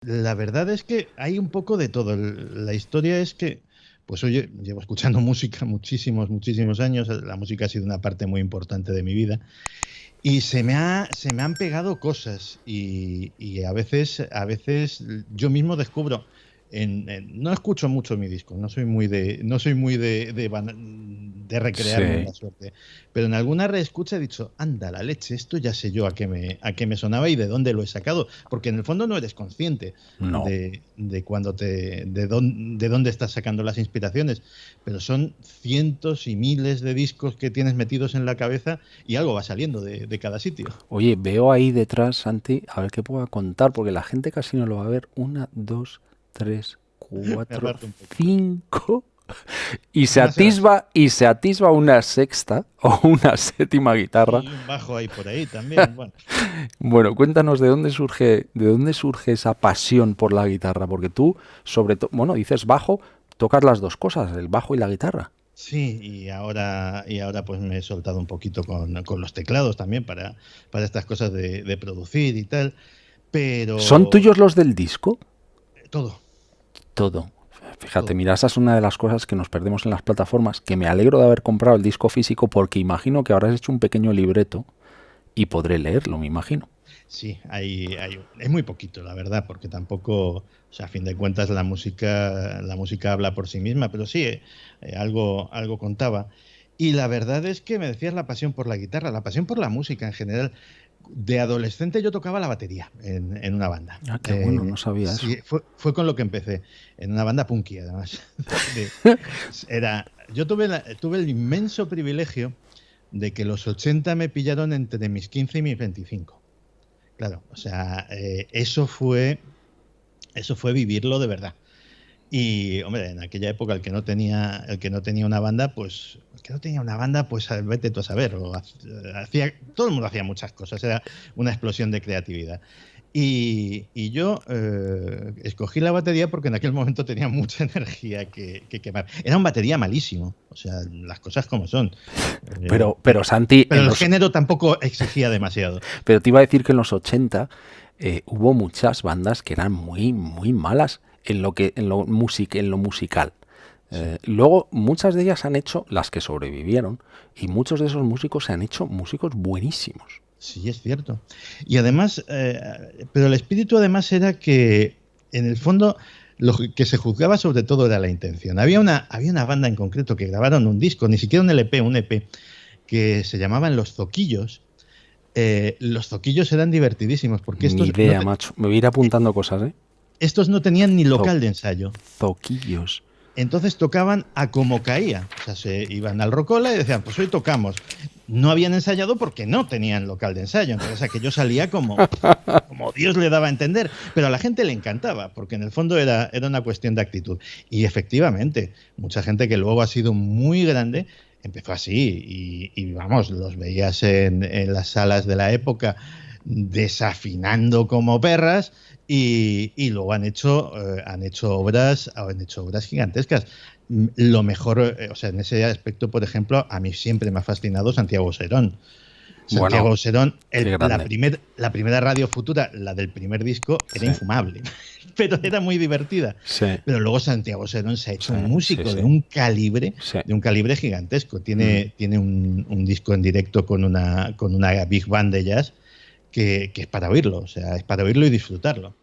La verdad es que hay un poco de todo. La historia es que, pues oye, llevo escuchando música muchísimos años. La música ha sido una parte muy importante de mi vida. Y se me han pegado cosas y a veces yo mismo descubro, no escucho mucho mi disco, no soy muy de recrearme en Sí, la suerte, pero en alguna reescucha he dicho, anda la leche, esto ya sé yo a qué me sonaba y de dónde lo he sacado, porque en el fondo no eres consciente no. de cuando de dónde estás sacando las inspiraciones, pero son cientos y miles de discos que tienes metidos en la cabeza y algo va saliendo de cada sitio. Oye, veo ahí detrás, Santi, a ver qué puedo contar, porque la gente casi no lo va a ver. Una, dos, tres, Me cuatro, aparto un poco. cinco. Una será Y se atisba una sexta o una séptima guitarra. y un bajo ahí por ahí también. Bueno, Bueno, cuéntanos de dónde surge esa pasión por la guitarra, porque tú, sobre todo, bueno, dices bajo, tocas las dos cosas, el bajo y la guitarra. sí, y ahora pues me he soltado un poquito con los teclados también para estas cosas de producir y tal, ¿Son pero tuyos los del disco? todo, Todo. Fíjate, todo. mira, esa es una de las cosas que nos perdemos en las plataformas, que me alegro de haber comprado el disco físico porque imagino que habrás hecho un pequeño libreto y podré leerlo, me imagino. Sí, es muy poquito, la verdad, porque tampoco, o sea, a fin de cuentas la música habla por sí misma, pero sí, algo contaba. Y la verdad es que me decías la pasión por la guitarra, la pasión por la música en general. De adolescente yo tocaba la batería en una banda. Ah, qué bueno, no sabía eso. Sí, fue con lo que empecé, en una banda punky además. Yo tuve el inmenso privilegio de que los 80 me pillaron entre mis 15 y mis 25. Claro, o sea, eso fue vivirlo de verdad. Y, hombre, en aquella época el que no tenía una banda, pues, el que no tenía una banda, pues vete tú a saber. Todo el mundo hacía muchas cosas, era una explosión de creatividad. Y yo escogí la batería porque en aquel momento tenía mucha energía que quemar. Era un batería malísimo, o sea, las cosas como son. Eh, Pero Santi, pero el género tampoco exigía demasiado. pero te iba a decir que en los 80 hubo muchas bandas que eran muy, muy malas en lo musical. Sí. Luego, muchas de ellas han hecho, las que sobrevivieron, y muchos de esos músicos se han hecho músicos buenísimos. Sí, es cierto. Y además, pero el espíritu además era que, en el fondo, lo que se juzgaba sobre todo era la intención. Había una banda en concreto que grabaron un disco, ni siquiera un EP, que se llamaban Los Zoquillos. Los Zoquillos eran divertidísimos porque Ni idea, macho. Me voy a ir apuntando cosas, ¿eh? estos no tenían ni Zo- local de ensayo. zoquillos. Entonces tocaban a como caía. O sea, se iban al Rocola y decían, pues hoy tocamos. No habían ensayado porque no tenían local de ensayo. Entonces aquello salía como Dios le daba a entender. Pero a la gente le encantaba, porque en el fondo era una cuestión de actitud. Y efectivamente, mucha gente que luego ha sido muy grande empezó así. Y vamos, los veías en las salas de la época desafinando como perras y luego han hecho obras gigantescas. Lo mejor, o sea, en ese aspecto, por ejemplo, a mí siempre me ha fascinado Santiago Serón. Bueno, Santiago Serón, qué grande. la primera radio futura, la del primer disco, era Sí, infumable, pero era muy divertida. sí, Pero luego Santiago Serón se ha hecho sí, un sí, músico sí. de un calibre gigantesco. Mm. Tiene un disco en directo con una big band de jazz que es para oírlo, o sea, es para oírlo y disfrutarlo.